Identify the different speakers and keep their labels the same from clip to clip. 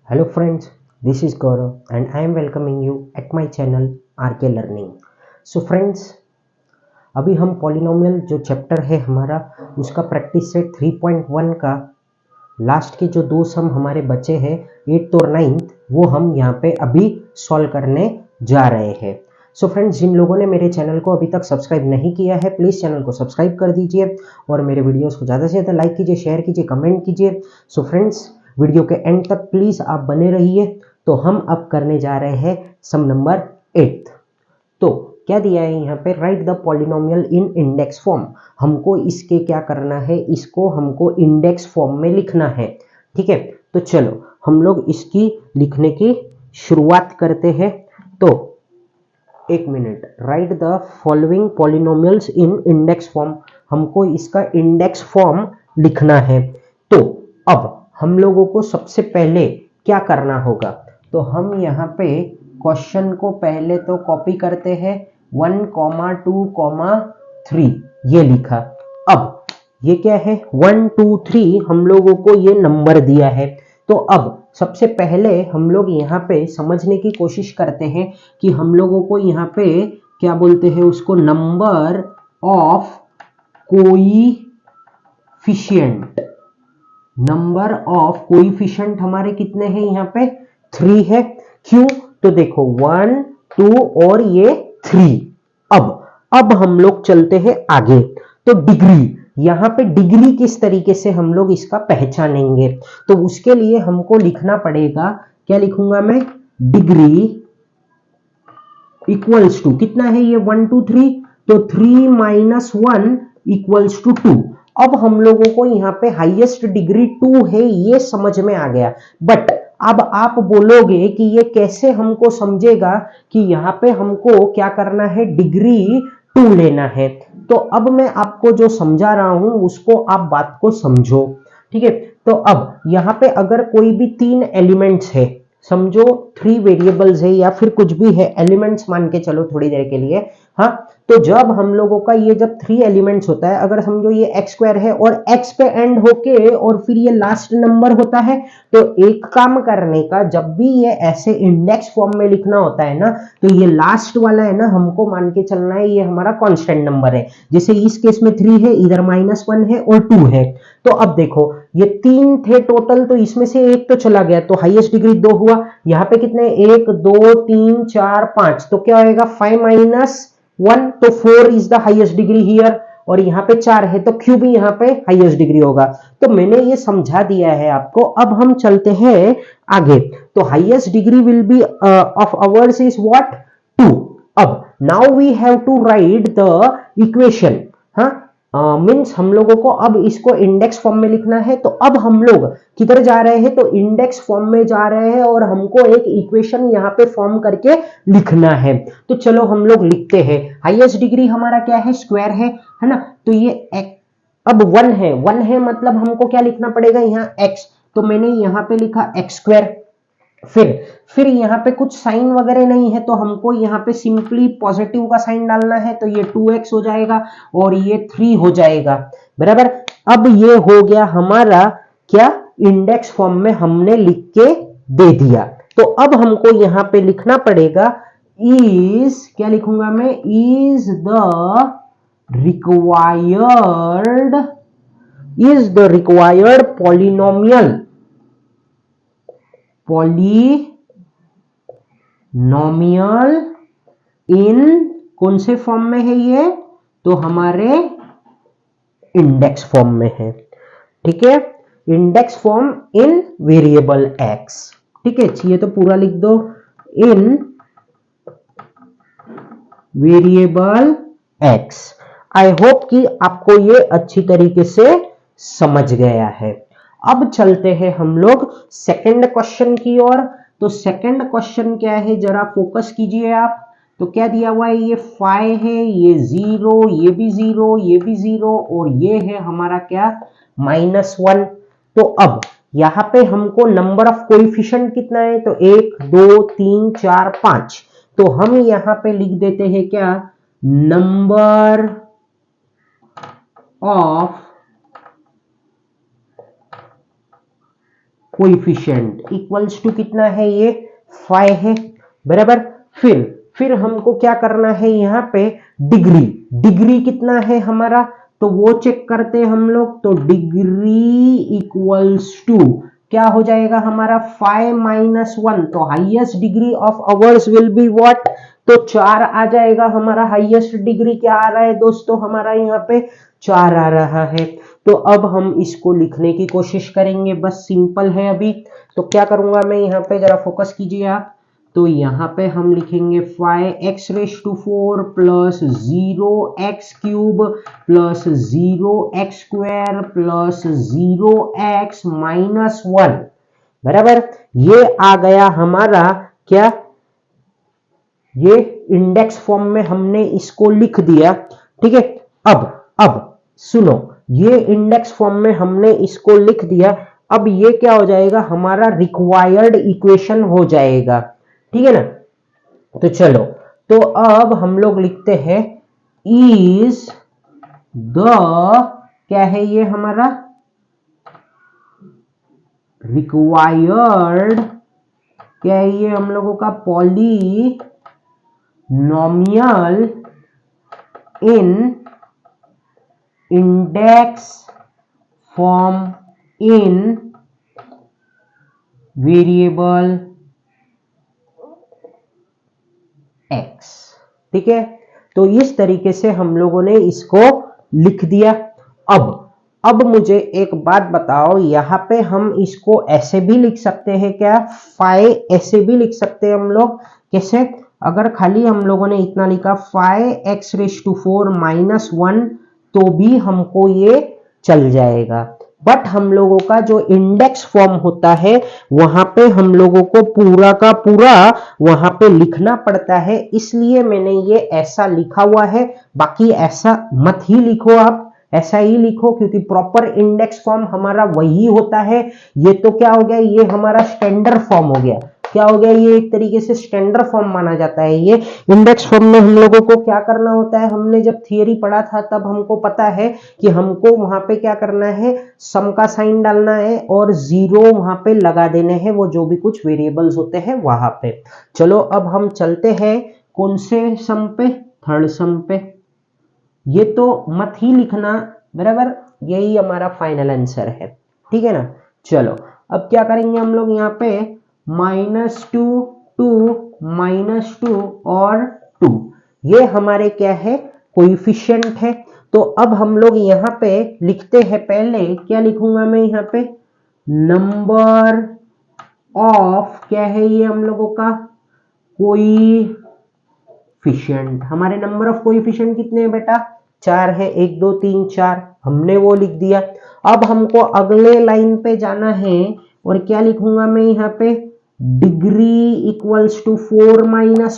Speaker 1: Hello friends, this is Gaurav and I am welcoming you at my channel RK Learning. So friends, अभी हम polynomial जो chapter है हमारा उसका practice set 3.1 का लास्ट के जो दो सम हमारे बचे हैं 8th और 9th वो हम यहाँ पे अभी सॉल्व करने जा रहे हैं। सो फ्रेंड्स, जिन लोगों ने मेरे चैनल को अभी तक सब्सक्राइब नहीं किया है प्लीज़ चैनल को सब्सक्राइब कर दीजिए और मेरे वीडियोस को ज़्यादा से ज़्यादा लाइक कीजिए, शेयर कीजिए, कमेंट कीजिए। सो फ्रेंड्स, वीडियो के एंड तक प्लीज़ आप बने रहिए। तो हम अब करने जा रहे हैं सम नंबर 8। तो क्या दिया है यहाँ पे, right the polynomial in index form. हमको इसके क्या करना है, इसको हमको इंडेक्स फॉर्म में लिखना है। ठीक है, तो चलो हम लोग इसकी लिखने की शुरुआत करते हैं। तो एक minute, right the following polynomials in index form. हमको इसका इंडेक्स फॉर्म लिखना है। तो अब हम लोगों को सबसे पहले क्या करना होगा, तो हम यहाँ पे क्वेश्चन को पहले तो कॉपी करते हैं 1, 2, 3 ये लिखा। अब ये क्या है 1, 2, 3 हम लोगों को ये नंबर दिया है। तो अब सबसे पहले हम लोग यहाँ पे समझने की कोशिश करते हैं कि हम लोगों को यहाँ पे क्या बोलते हैं उसको, number of coefficient. Number of coefficient हमारे कितने हैं यहाँ पे 3 है। क्यों, तो देखो 1, 2 और ये 3। अब हम लोग चलते हैं आगे। तो डिग्री, यहाँ पे डिग्री किस तरीके से हम लोग इसका पहचानेंगे, तो उसके लिए हमको लिखना पड़ेगा, क्या लिखूंगा मैं, डिग्री इक्वल्स टू कितना है ये 1, 2, 3, तो 3 माइनस 1 इक्वल्स टू 2। अब हम लोगों को यहाँ पे हाईएस्ट डिग्री 2 है ये समझ में आ गया। बट अब आप बोलोगे कि ये कैसे हमको समझेगा कि यहाँ पे हमको क्या करना है, डिग्री 2 लेना है। तो अब मैं आपको जो समझा रहा हूं उसको आप बात को समझो। ठीक है, तो अब यहाँ पे अगर कोई भी 3 एलिमेंट्स है, समझो 3 वेरिएबल्स है या फिर कुछ भी है, एलिमेंट्स मान के चलो थोड़ी देर के लिए। हाँ, तो जब हम लोगों का ये जब 3 एलिमेंट्स होता है, अगर समझो ये एक्स स्क्वायर है और एक्स पे एंड होके और फिर ये लास्ट नंबर होता है, तो एक काम करने का, जब भी ये ऐसे इंडेक्स फॉर्म में लिखना होता है ना, तो ये लास्ट वाला है ना, हमको मान के चलना है ये हमारा कांस्टेंट नंबर है। जैसे इस केस में 3 है, इधर -1 है और 2 है। तो अब देखो ये 3 थे टोटल, तो इसमें से एक तो चला गया, तो हाईएस्ट डिग्री 2 हुआ। यहाँ पे कितने, 1, 2, 3, 4, 5, तो क्या होगा 5 माइनस 1, तो 4 is the highest degree here. और यहाँ पे 4 है तो क्यू भी यहाँ पे हाईएस्ट डिग्री होगा। तो मैंने ये समझा दिया है आपको। अब हम चलते हैं आगे। तो highest degree will be of ours is what, 2। अब now we have to write the equation. हाँ, मीन्स हम लोगों को अब इसको इंडेक्स फॉर्म में लिखना है। तो अब हम लोग किधर जा रहे हैं, तो इंडेक्स फॉर्म में जा रहे हैं और हमको एक इक्वेशन यहाँ पे फॉर्म करके लिखना है। तो चलो हम लोग लिखते हैं। हाईएस्ट डिग्री हमारा क्या है, स्क्वायर है ना। तो ये अब 1 है, 1 है मतलब हमको क्या लिखना पड़ेगा यहाँ x। तो मैंने यहाँ पे लिखा एक्स स्क्वायर। फिर यहाँ पे कुछ साइन वगैरह नहीं है, तो हमको यहाँ पे सिंपली पॉजिटिव का साइन डालना है, तो ये 2x हो जाएगा और ये 3 हो जाएगा, बराबर। अब ये हो गया हमारा क्या, इंडेक्स फॉर्म में हमने लिख के दे दिया। तो अब हमको यहाँ पे लिखना पड़ेगा इज, क्या लिखूंगा मैं, इज द रिक्वायर्ड पॉलिनोमियल इन कौन से फॉर्म में है ये, तो हमारे इंडेक्स फॉर्म में है। ठीक है, index form in variable x. ठीक है, ये तो पूरा लिख दो, इन वेरिएबल एक्स। आई होप कि आपको ये अच्छी तरीके से समझ गया है। अब चलते हैं हम लोग सेकंड क्वेश्चन की ओर। तो सेकंड क्वेश्चन क्या है, जरा फोकस कीजिए आप। तो क्या दिया हुआ है, ये 5 है, ये 0, ये भी 0, ये भी 0 और ये है हमारा क्या, -1। तो अब यहाँ पे हमको नंबर ऑफ कोएफिशिएंट कितना है, तो 1, 2, 3, 4, 5। तो हम यहाँ पे लिख देते हैं क्या, number of coefficient equals to कितना है, ये 5 है, बराबर। फिर हमको क्या करना है, यहाँ पे डिग्री कितना है हमारा, तो वो चेक करते हैं हम लोग। तो डिग्री इक्वल्स टू क्या हो जाएगा हमारा 5 - 1, तो highest degree of hours will be what, तो 4 आ जाएगा हमारा। हाईएस्ट डिग्री क्या आ रहा है दोस्तों, हमारा यहाँ पे 4 आ रहा है। तो अब हम इसको लिखने की कोशिश करेंगे, बस सिंपल है अभी। तो क्या करूंगा मैं यहाँ पे, जरा फोकस कीजिए आप। तो यहाँ पे हम लिखेंगे 5x⁴ plus 0x³ plus 0x² plus 0x-1, बराबर। ये आ गया हमारा क्या, ये इंडेक्स फॉर्म में हमने इसको लिख दिया, ठीक है। अब सुनो, ये इंडेक्स फॉर्म में हमने इसको लिख दिया। अब ये क्या हो जाएगा, हमारा रिक्वायर्ड इक्वेशन हो जाएगा, ठीक है ना। तो चलो, तो अब हम लोग लिखते हैं इज द, क्या है ये हमारा रिक्वायर्ड, क्या है ये हम लोगों का polynomial in index form in variable x, ठीक है। तो इस तरीके से हम लोगों ने इसको लिख दिया। अब मुझे एक बात बताओ, यहां पे हम इसको ऐसे भी लिख सकते हैं क्या, ऐसे भी लिख सकते हैं हम लोग, कैसे, अगर खाली हम लोगों ने इतना लिखा 5x⁴ - 1 तो भी हमको ये चल जाएगा। बट हम लोगों का जो इंडेक्स फॉर्म होता है वहां पे हम लोगों को पूरा का पूरा वहां पे लिखना पड़ता है, इसलिए मैंने ये ऐसा लिखा हुआ है। बाकी ऐसा मत ही लिखो आप, ऐसा ही लिखो, क्योंकि प्रॉपर इंडेक्स फॉर्म हमारा वही होता है। ये तो क्या हो गया, ये हमारा स्टैंडर्ड फॉर्म हो गया। क्या हो गया, ये एक तरीके से स्टैंडर्ड फॉर्म माना जाता है। ये इंडेक्स फॉर्म में हम लोगों को क्या करना होता है, हमने जब थियरी पढ़ा था तब हमको पता है कि हमको वहां पे क्या करना है, सम का साइन डालना है और 0 वहां पे लगा देने हैं, वो जो भी कुछ वेरिएबल्स होते हैं वहां पे। चलो अब हम चलते हैं कौन से सम पे, थर्ड सम पे। ये तो मत ही लिखना, बराबर, यही हमारा फाइनल आंसर है, ठीक है ना। चलो अब क्या करेंगे हम लोग, यहाँ पे -2 2 -2 और 2, ये हमारे क्या है, कोएफिशिएंट है। तो अब हम लोग यहाँ पे लिखते हैं, पहले क्या लिखूंगा मैं यहाँ पे, नंबर ऑफ, क्या है ये हम लोगों का कोएफिशिएंट। हमारे नंबर ऑफ कोएफिशिएंट कितने हैं बेटा, 4 है, 1 2 3 4, हमने वो लिख दिया। अब हमको अगले लाइन पे जाना है और क्या लिखूंगा मैं यहाँ पे, डिग्री इक्वल्स टू 4 -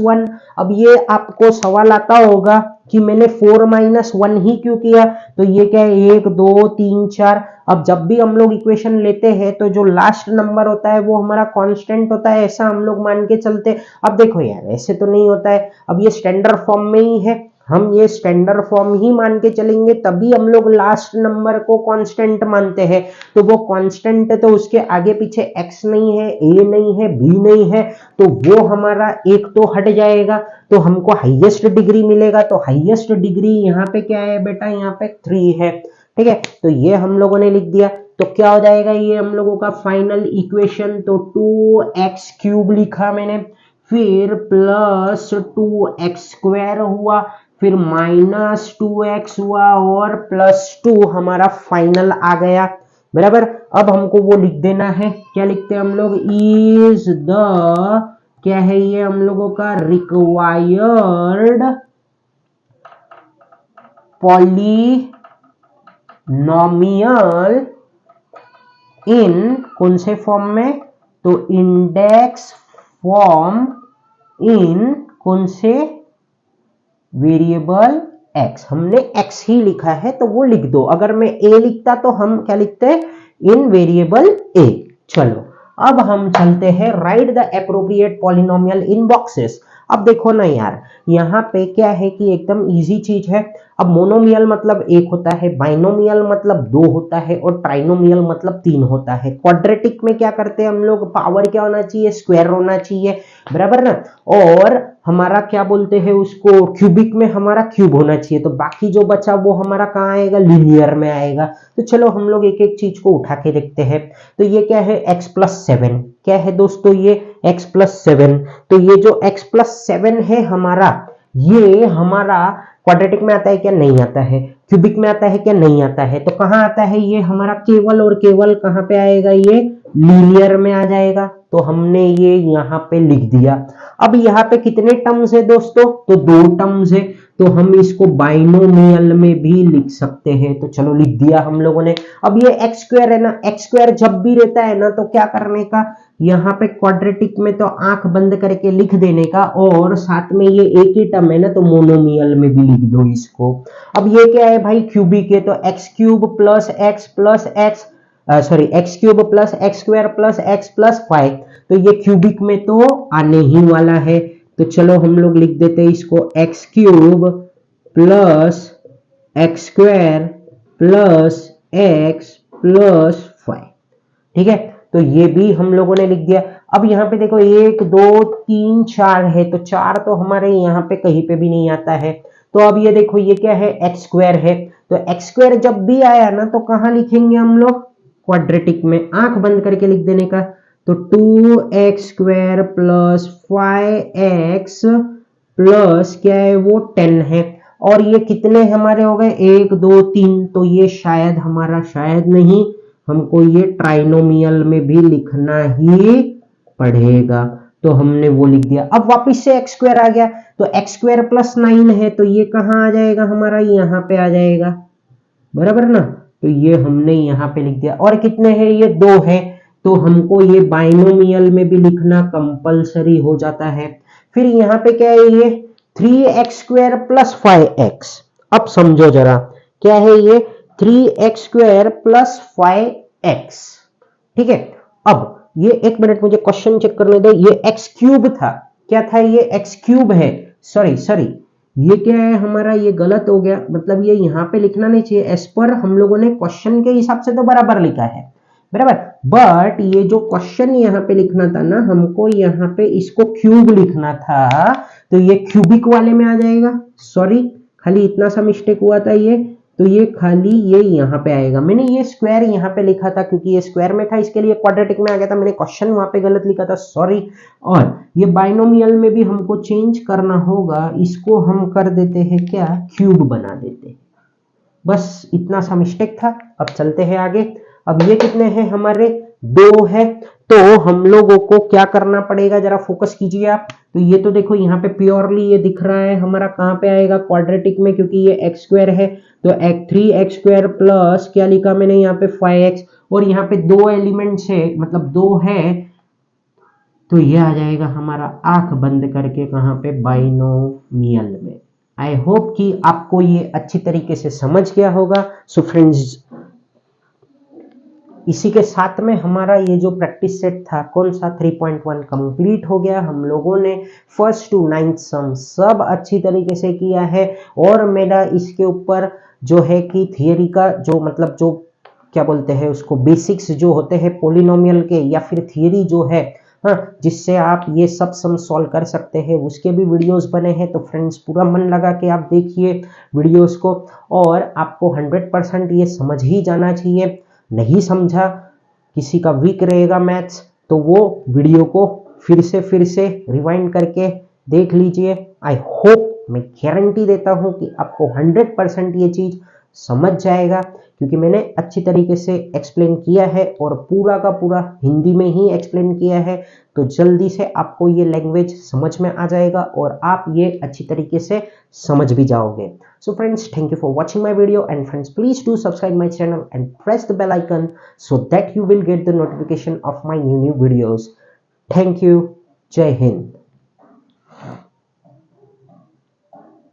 Speaker 1: 1। अब ये आपको सवाल आता होगा कि मैंने 4 - 1 ही क्यों किया, तो ये क्या है, 1 2 3 4। अब जब भी हम लोग इक्वेशन लेते हैं तो जो लास्ट नंबर होता है वो हमारा कांस्टेंट होता है, ऐसा हम लोग मान के चलते। अब देखो यार, ऐसे तो नहीं होता है, अब ये स्टैंडर्ड फॉर्म में ही है, हम ये स्टैंडर्ड फॉर्म ही मान के चलेंगे, तभी हम लोग लास्ट नंबर को कांस्टेंट मानते हैं। तो वो कांस्टेंट है तो उसके आगे पीछे x नहीं है, a नहीं है, b नहीं है, तो वो हमारा एक तो हट जाएगा, तो हमको हाईएस्ट डिग्री मिलेगा। तो हाईएस्ट डिग्री यहाँ पे क्या है बेटा, यहाँ पे 3 है, ठीक है। तो ये हम लोगों ने लिख दिया। तो क्या हो जाएगा ये हम लोगों का फाइनल इक्वेशन, तो 2x³ लिखा मैंने, फिर प्लस 2x² हुआ, फिर -2x हुआ और +2 हमारा फाइनल आ गया, बराबर। अब हमको वो लिख देना है, क्या लिखते हैं हम लोग, इज द, क्या है ये हम लोगों का, रिक्वायर्ड पॉलिनोमियल इन, कौन से फॉर्म में, तो इंडेक्स फॉर्म इन, कौन से, वेरिएबल x। हमने x ही लिखा है तो वो लिख दो, अगर मैं a लिखता तो हम क्या लिखते हैं, इन वेरिएबल a। चलो अब हम चलते हैं, right the appropriate polynomial in boxes. अब देखो ना यार, यहाँ पे क्या है कि एकदम इजी चीज है। अब मोनोमियल मतलब एक होता है, बाइनोमियल मतलब दो होता है, और ट्राइनोमियल मतलब तीन होता है। क्वाड्रेटिक में क्या करते हैं हम लोग, पावर क्या होना चाहिए, स्क्वायर होना चाहिए, बराबर ना। और हमारा क्या बोलते हैं उसको, क्यूबिक में हमारा क्यूब होना चाहिए। तो बाकी जो बचा वो हमारा कहाँ आएगा, लीनियर में आएगा। तो चलो हम लोग एक एक चीज को उठा के देखते हैं। तो ये क्या है, x+7, क्या है दोस्तों, ये x+7। तो ये जो x+7 है हमारा, ये हमारा क्वाड्रेटिक में आता है क्या, नहीं आता है। क्यूबिक में आता है क्या, नहीं आता है। तो कहाँ आता है ये हमारा, केवल और केवल कहाँ पे आएगा, ये लीनियर में आ जाएगा। तो हमने ये यहाँ पे लिख दिया। अब यहाँ पे कितने टर्म्स है दोस्तों, तो दो टर्म्स है। तो हम इसको बाइनोमियल में भी लिख सकते हैं। तो चलो लिख दिया हम लोगों ने। अब ये एक्स स्क्वायर है ना, एक्स स्क्वायर जब भी रहता है ना, तो क्या करने का, यहाँ पे क्वाड्रेटिक में तो आंख बंद करके लिख देने का, और साथ में ये एक ही टर्म है ना, तो मोनोमियल में भी लिख दो इसको। अब ये क्या है भाई, क्यूबिक है, तो x cube plus x sorry x cube plus x square plus x plus 5। तो ये क्यूबिक में तो आने ही वाला है। तो चलो हम लोग लिख देते हैं इसको, x cube plus x square plus x plus 5। ठीक है, तो ये भी हम लोगों ने लिख दिया। अब यहाँ पे देखो 1 2 3 4 है, तो 4 तो हमारे यहाँ पे कहीं पे भी नहीं आता है। तो अब ये देखो ये क्या है, एक्स स्क्वायर है। तो एक्स स्क्वायर जब भी आया ना, तो कहाँ लिखेंगे हम लोग, क्वाड्रेटिक में आंख बंद करके लिख देने का। तो 2x square plus 5x plus क्या है वो 10 है। और ये कितने हमारे हो गए, 1 2 3। तो ये शायद हमारा, शायद नहीं, हमको ये ट्राइनोमियल में भी लिखना ही पड़ेगा। तो हमने वो लिख दिया। अब वापस से एक्स स्क्वायर आ गया, तो एक्स स्क्वायर प्लस 9 है, तो ये कहाँ आ जाएगा हमारा, यहाँ पे आ जाएगा, बराबर ना। तो ये हमने यहाँ पे लिख दिया। और कितने हैं, ये 2 है। तो हमको ये बाइनोमियल में भी लिखना कंपलसरी हो जाता है। फिर यहाँ पे क्या है, ये 3x स्क्वायर प्लस 5x। अब समझो जरा, क्या है ये 3x स्क्वायर प्लस 5x। ठीक है, अब ये एक मिनट मुझे क्वेश्चन चेक करने दो। ये x क्यूब था, क्या था, ये x क्यूब है। सॉरी ये क्या है हमारा, ये गलत हो गया, मतलब ये यहाँ पे लिखना नहीं चाहिए। एस पर हम लोगों ने क्वेश्चन के हिसाब से तो बराबर लिखा है, बराबर। बट ये जो क्वेश्चन यहाँ पे लिखना था ना, हमको यहाँ पे इसको क्यूब लिखना था, तो ये क्यूबिक वाले में आ जाएगा। सॉरी, खाली इतना सा मिस्टेक हुआ था ये। तो ये खाली ये यहाँ पे आएगा। मैंने ये स्क्वायर यहाँ पे लिखा था क्योंकि ये स्क्वायर में था, इसके लिए क्वाड्रेटिक में आ गया था। मैंने क्वेश्चन वहां पे गलत लिखा था, सॉरी। और ये बाइनोमियल में भी हमको चेंज करना होगा, इसको हम कर देते हैं क्या, क्यूब बना देते हैं। बस इतना सा मिस्टेक था। अब चलते हैं आगे। अब ये कितने हैं हमारे, 2 है। तो हम लोगों को क्या करना पड़ेगा, जरा फोकस कीजिए आप। तो ये तो देखो यहाँ पे प्योरली ये दिख रहा है हमारा, कहाँ पे आएगा, क्वाड्रेटिक में, क्योंकि ये एक्स स्क्वायर है। तो 3x स्क्वायर प्लस क्या लिखा मैंने यहाँ पे 5x, और यहाँ पे 2 एलिमेंट्स है, मतलब 2 है। तो ये आ जाएगा हमारा आंख बंद करके कहाँ पे, बाइनोमियल में। आई होप कि आपको ये अच्छी तरीके से समझ गया होगा। सो फ्रेंड्स, इसी के साथ में हमारा ये जो प्रैक्टिस सेट था, कौन सा 3.1 कंप्लीट हो गया। हम लोगों ने फर्स्ट टू 9th सम सब अच्छी तरीके से किया है। और मेरा इसके ऊपर जो है कि थियरी का जो मतलब जो क्या बोलते हैं उसको, बेसिक्स जो होते हैं पॉलिनोमियल के, या फिर थियरी जो है, हाँ, जिससे आप ये सब सम सॉल्व कर सकते हैं, उसके भी वीडियोस बने हैं। तो फ्रेंड्स पूरा मन लगा के आप देखिए वीडियोस को, और आपको 100% ये समझ ही जाना चाहिए। नहीं समझा, किसी का वीक रहेगा मैथ्स, तो वो वीडियो को फिर से रिवाइंड करके देख लीजिए। आई होप, मैं गारंटी देता हूं कि आपको 100% ये चीज समझ जाएगा, क्योंकि मैंने अच्छी तरीके से एक्सप्लेन किया है, और पूरा का पूरा हिंदी में ही एक्सप्लेन किया है। तो जल्दी से आपको ये लैंग्वेज समझ में आ जाएगा, और आप ये अच्छी तरीके से समझ भी जाओगे। So friends, thank you for watching my video, and friends, please do subscribe my channel and press the bell icon so that you will get the notification of my new videos. Thank you. Jai Hind.